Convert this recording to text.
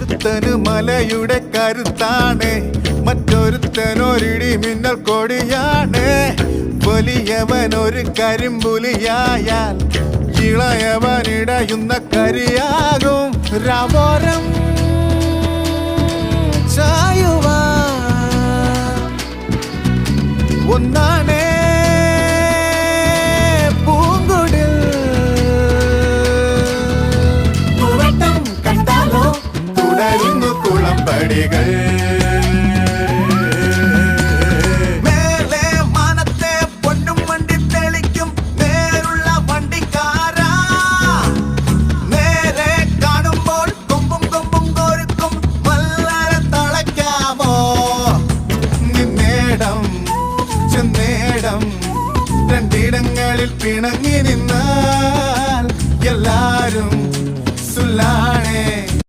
ഒരുത്തന് മലയുടെ കരുത്താണ്, മറ്റൊരുത്തനൊരിടി മിന്നൽ കൊടിയാണ്. വലിയവൻ ഒരു കരിമ്പുലിയായാൽ ഇളയവനിടയുന്ന കരിയാകും. രാവോരം ഒന്നാണേ പൂങ്കുടിൽ. കണ്ടാലോ തുടരുന്നു കുളമ്പടികൾ.